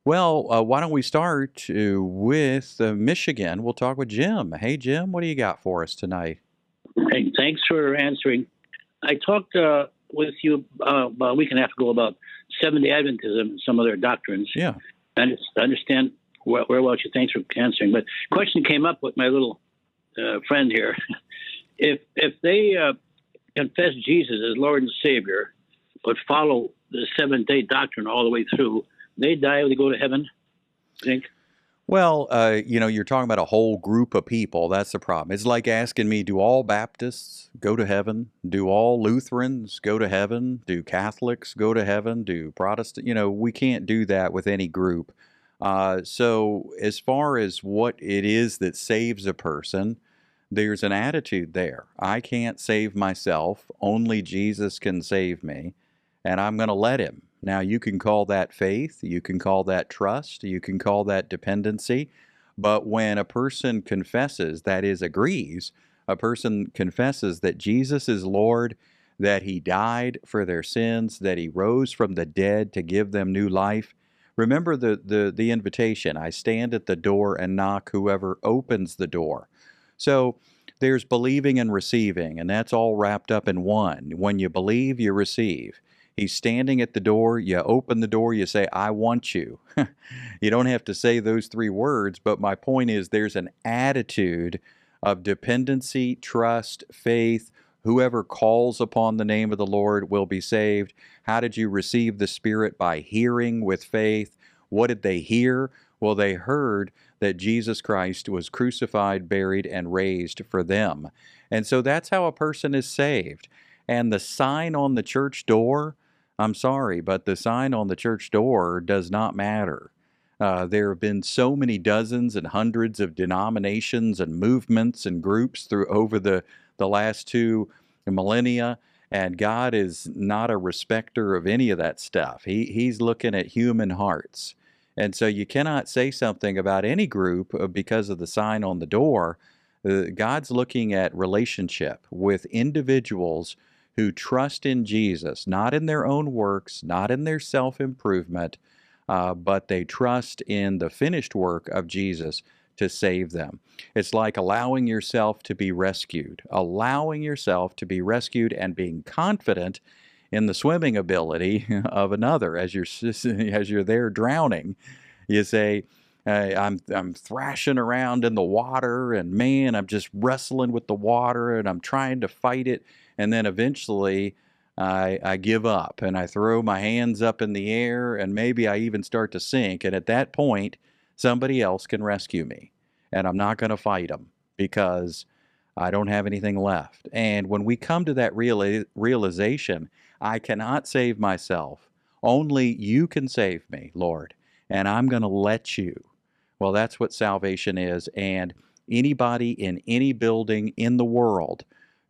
Well, why don't we start with Michigan? We'll talk with Jim. Hey, Jim, what do you got for us tonight? Hey, thanks for answering. I talked with you about a week and a half ago about Seventh-day Adventism and some of their doctrines. Yeah. I understand very well what you. Thanks for answering. But question came up with my little friend here. If they confess Jesus as Lord and Savior, but follow the Seventh-day doctrine all the way through, they die or they go to heaven, I think. Well, you're talking about a whole group of people. That's the problem. It's like asking me, do all Baptists go to heaven? Do all Lutherans go to heaven? Do Catholics go to heaven? Do Protestant? We can't do that with any group. So as far as what it is that saves a person, there's an attitude there. I can't save myself. Only Jesus can save me, and I'm going to let him. Now, you can call that faith, you can call that trust, you can call that dependency, but when a person confesses, that is, agrees, a person confesses that Jesus is Lord, that he died for their sins, that he rose from the dead to give them new life. Remember the invitation, I stand at the door and knock, whoever opens the door. So there's believing and receiving, and that's all wrapped up in one. When you believe, you receive. He's standing at the door, you open the door, you say, I want you. You don't have to say those three words, but my point is there's an attitude of dependency, trust, faith. Whoever calls upon the name of the Lord will be saved. How did you receive the Spirit? By hearing with faith. What did they hear? Well, they heard that Jesus Christ was crucified, buried, and raised for them. And so that's how a person is saved. And the sign on the church door, I'm sorry, but the sign on the church door does not matter. There have been so many dozens and hundreds of denominations and movements and groups through over the last two millennia, and God is not a respecter of any of that stuff. He's looking at human hearts. And so you cannot say something about any group because of the sign on the door. God's looking at relationship with individuals who trust in Jesus, not in their own works, not in their self-improvement, but they trust in the finished work of Jesus to save them. It's like allowing yourself to be rescued, and being confident in the swimming ability of another as you're there drowning. You say, I'm thrashing around in the water, and man, I'm just wrestling with the water, and I'm trying to fight it. And then eventually I give up and I throw my hands up in the air, and maybe I even start to sink. And at that point, somebody else can rescue me. And I'm not going to fight them because I don't have anything left. And when we come to that realization, I cannot save myself. Only you can save me, Lord. And I'm going to let you. Well, that's what salvation is. And anybody in any building in the world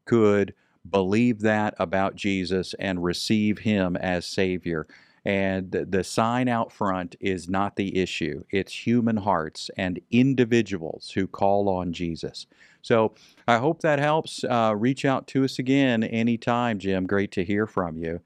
could believe that about Jesus and receive him as Savior. And the sign out front is not the issue. It's human hearts and individuals who call on Jesus. So I hope that helps. Reach out to us again anytime, Jim. Great to hear from you.